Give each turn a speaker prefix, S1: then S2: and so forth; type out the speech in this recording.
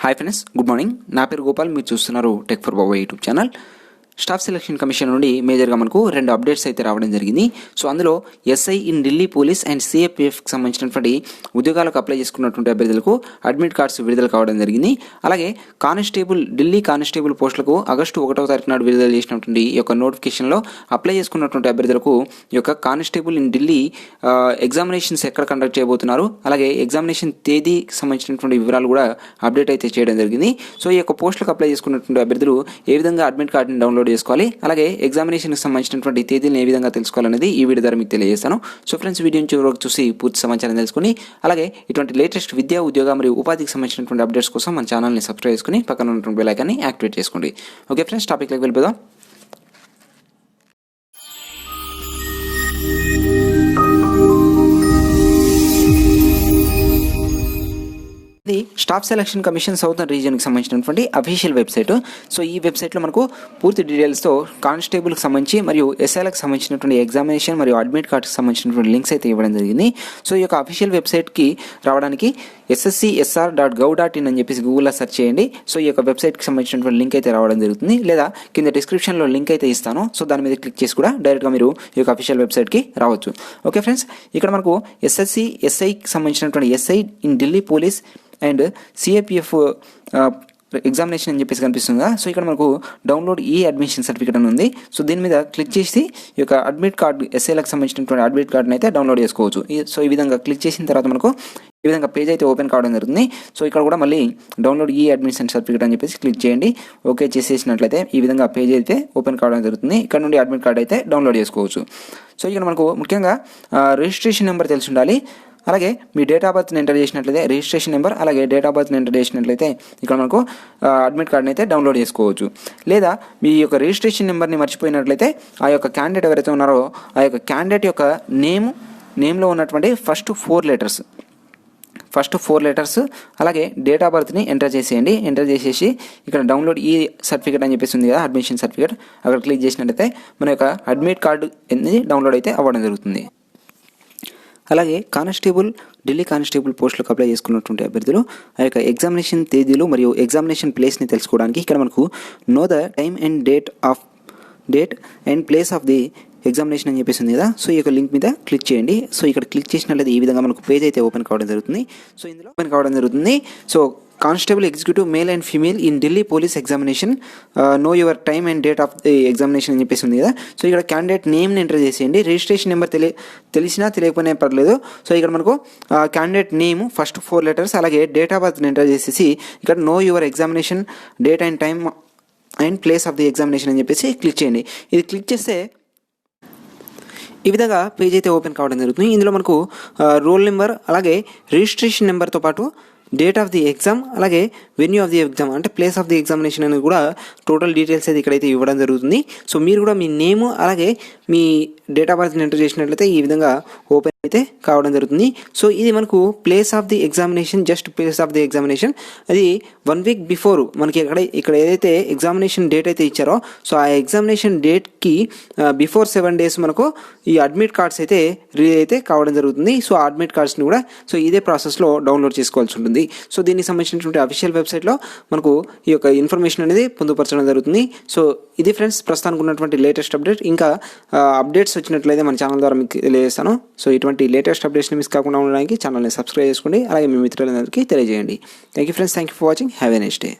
S1: Hi friends, good morning. నా పేరు గోపాల్. మీరు చూస్తున్నారు tech for Baba YouTube channel. Staff selection commission నుండి మేజర్గా మనకు 2 అప్డేట్స్ అయితే రావడం జరిగింది. సో అందులో SI in Delhi police and సిఏపిఎఫ్కి సంబంధించినటువంటి ఉద్యోగాలకు అప్లై చేసుకున్నటువంటి అభ్యర్థులకు అడ్మిట్ కార్డ్స్ విడుదల కావడం జరిగింది. అలాగే ఢిల్లీ కానిస్టేబుల్ పోస్టులకు ఆగస్టు 1వ తారీఖు నాడు విడుదల చేసినటువంటి ఈ యొక్క నోటిఫికేషన్లో అప్లై చేసుకున్నటువంటి అభ్యర్థులకు ఈ యొక్క కానిస్టేబుల్ ఇన్ ఢిల్లీ ఎగ్జామినేషన్స్ ఎక్కడ కండక్ట్ చేయబోతున్నారు, అలాగే ఎగ్జామినేషన్ తేదీకి సంబంధించినటువంటి వివరాలు కూడా అప్డేట్ అయితే చేయడం జరిగింది. సో ఈ యొక్క పోస్టులకు అప్లై చేసుకున్నటువంటి అభ్యర్థులు ఏ విధంగా అడ్మిట్ కార్డుని డౌన్లోడ్ చేసుకోవాలి, అలాగే ఎగ్జామినేషన్కి సంబంధించినటువంటి తేదీలను ఏ విధంగా తెలుసుకోవాలనేది ఈ వీడియో ద్వారా మీకు తెలియజేస్తాను. సో ఫ్రెండ్స్, వీడియోని చివరికి చూసి పూర్తి సమాచారం తెలుసుకుని అలాగే ఇటువంటి లేటెస్ట్ విద్యా, ఉద్యోగ మరియు ఉపాధికి సంబంధించినటువంటి అప్డేట్స్ కోసం మన ఛానల్ని సబ్స్క్రైబ్ చేసుకుని పక్కన ఉన్నటువంటి బెల్ ఐకాన్ని యాక్టివేట్ చేసుకోండి. ఓకే ఫ్రెండ్స్, టాపిక్లోకి వెళ్ళిపోదాం. ఇది స్టాఫ్ సెలక్షన్ కమిషన్ సౌతర్న్ రీజియన్కి సంబంధించినటువంటి అఫీషియల్ వెబ్సైట్. సో ఈ వెబ్సైట్లో మనకు పూర్తి డీటెయిల్స్తో కానిస్టేబుల్కి సంబంధించి మరియు ఎస్ఐలకు సంబంధించినటువంటి ఎగ్జామినేషన్ మరియు అడ్మిట్ కార్డ్కి సంబంధించినటువంటి లింక్స్ అయితే ఇవ్వడం జరిగింది. సో ఈ యొక్క అఫీషియల్ వెబ్సైట్కి రావడానికి sscsr.gov.in అని చెప్పేసి గూగుల్లో సెర్చ్ చేయండి. సో ఈ యొక్క వెబ్సైట్కి సంబంధించినటువంటి లింక్ అయితే రావడం జరుగుతుంది, లేదా కింద డిస్క్రిప్షన్లో లింక్ అయితే ఇస్తాను. సో దాని మీద క్లిక్ చేసి కూడా డైరెక్ట్గా మీరు ఈ యొక్క అఫీషియల్ వెబ్సైట్కి రావచ్చు. ఓకే ఫ్రెండ్స్, ఇక్కడ మనకు ఎస్ఐకి సంబంధించినటువంటి SI in Delhi police and CAPF examination అని చెప్పేసి కనిపిస్తుందా. సో ఇక్కడ మనకు డౌన్లోడ్ ఈ అడ్మిషన్ సర్టిఫికేట్ అని ఉంది. సో దీని మీద క్లిక్ చేసి ఈ యొక్క అడ్మిట్ కార్డు, ఎస్ఐలకు సంబంధించినటువంటి అడ్మిట్ కార్డుని అయితే డౌన్లోడ్ చేసుకోవచ్చు. సో ఈ విధంగా క్లిక్ చేసిన తర్వాత మనకు ఈ విధంగా పేజ్ అయితే ఓపెన్ కావడం జరుగుతుంది. సో ఇక్కడ కూడా మళ్ళీ డౌన్లోడ్ ఈ అడ్మిషన్ సర్టిఫికేట్ అని చెప్పేసి క్లిక్ చేయండి. ఓకే చేసేసినట్లయితే ఈ విధంగా పేజ్ అయితే ఓపెన్ కావడం జరుగుతుంది. ఇక్కడ నుండి అడ్మిట్ కార్డు అయితే డౌన్లోడ్ చేసుకోవచ్చు. సో ఇక్కడ మనకు ముఖ్యంగా రిజిస్ట్రేషన్ నెంబర్ తెలిసి ఉండాలి. అలాగే మీ డేట్ ఆఫ్ బర్త్ని ఎంటర్ చేసినట్లయితే రిజిస్ట్రేషన్ నెంబర్, అలాగే డేట్ ఆఫ్ బర్త్ని ఎంటర్ చేసినట్లయితే ఇక్కడ మనకు అడ్మిట్ కార్డ్ని అయితే డౌన్లోడ్ చేసుకోవచ్చు. లేదా మీ యొక్క రిజిస్ట్రేషన్ నెంబర్ని మర్చిపోయినట్లయితే ఆ యొక్క క్యాండిడేట్ ఎవరైతే ఉన్నారో ఆ యొక్క క్యాండిడేట్ యొక్క నేమ్లో ఉన్నటువంటి ఫస్ట్ 4 లెటర్స్ అలాగే డేట్ ఆఫ్ బర్త్ని ఎంటర్ చేసేయండి. ఎంటర్ చేసేసి ఇక్కడ డౌన్లోడ్ ఈ సర్టిఫికేట్ అని చెప్పేసి ఉంది కదా, అడ్మిషన్ సర్టిఫికేట్, అక్కడ క్లిక్ చేసినట్లయితే మన యొక్క అడ్మిట్ కార్డు అనేది డౌన్లోడ్ అయితే అవ్వడం జరుగుతుంది. అలాగే ఢిల్లీ కానిస్టేబుల్ పోస్టులకు అప్లై చేసుకున్నటువంటి అభ్యర్థులు ఆ యొక్క ఎగ్జామినేషన్ తేదీలు మరియు ఎగ్జామినేషన్ ప్లేస్ని తెలుసుకోవడానికి ఇక్కడ మనకు know the time and date and place of the examination అని చెప్పేసి ఉంది కదా. సో ఈ యొక్క లింక్ మీద క్లిక్ చేయండి. సో ఇక్కడ క్లిక్ చేసినట్లయితే ఈ విధంగా మనకు పేజ్ అయితే ఓపెన్ కావడం జరుగుతుంది. సో ఇందులో ఓపెన్ కావడం జరుగుతుంది. So constable executive male and female in Delhi police examination, know your time and date of the examination అని చెప్పేసి ఉంది కదా. సో ఇక్కడ క్యాండిడేట్ నేమ్ని ఎంటర్ చేసేయండి. రిజిస్ట్రేషన్ నెంబర్ తెలిసినా తెలియకపోయినా పర్లేదు. సో ఇక్కడ మనకు క్యాండిడేట్ నేమ్ ఫస్ట్ 4 లెటర్స్ అలాగే డేట్ ఆఫ్ బర్త్ని ఎంటర్ చేసేసి ఇక్కడ know your examination date and time and place of the examination అని చెప్పేసి క్లిక్ చేయండి. ఇది క్లిక్ చేస్తే ఈ విధంగా పేజ్ అయితే ఓపెన్ కావడం జరుగుతుంది. ఇందులో మనకు రోల్ నెంబర్ అలాగే రిజిస్ట్రేషన్ నెంబర్తో పాటు డేట్ ఆఫ్ ది ఎగ్జామ్ అలాగే వెన్యూ ఆఫ్ ది ఎగ్జామ్ అంటే ప్లేస్ ఆఫ్ ది ఎగ్జామినేషన్ అనేది కూడా టోటల్ డీటెయిల్స్ అయితే ఇక్కడైతే ఇవ్వడం జరుగుతుంది. సో మీరు కూడా మీ నేము అలాగే మీ డేట్ ఆఫ్ బర్త్ని ఎంటర్ చేసినట్లయితే ఈ విధంగా ఓపెన్ అయితే కావడం జరుగుతుంది. సో ఇది మనకు place of the examination, just place of the examination అది 1 వీక్ బిఫోర్ మనకి ఇక్కడ ఏదైతే ఎగ్జామినేషన్ డేట్ అయితే ఇచ్చారో సో ఆ ఎగ్జామినేషన్ డేట్కి బిఫోర్ 7 డేస్ మనకు ఈ అడ్మిట్ కార్డ్స్ అయితే రిలీజ్ అయితే కావడం జరుగుతుంది. సో ఆ అడ్మిట్ కార్డ్స్ని కూడా సో ఇదే ప్రాసెస్లో డౌన్లోడ్ చేసుకోవాల్సి ఉంటుంది. సో దీనికి సంబంధించినటువంటి అఫీషియల్ వెబ్సైట్లో మనకు ఈ యొక్క ఇన్ఫర్మేషన్ అనేది పొందుపరచడం జరుగుతుంది. సో ఇది ఫ్రెండ్స్ ప్రస్తుతానికి ఉన్నటువంటి లేటెస్ట్ అప్డేట్. ఇంకా అప్డేట్స్ వచ్చినట్లయితే మన ఛానల్ ద్వారా మీకు తెలియజేస్తాను. సో ఇటువంటి లేటెస్ట్ అప్డేట్స్ని మిస్ కాకుండా ఉండడానికి ఛానల్ని సబ్స్క్రైబ్ చేసుకోండి, అలాగే మీ మిత్రులందరికీ తెలియజేయండి. Thank you friends, thank you for watching. Have a nice day.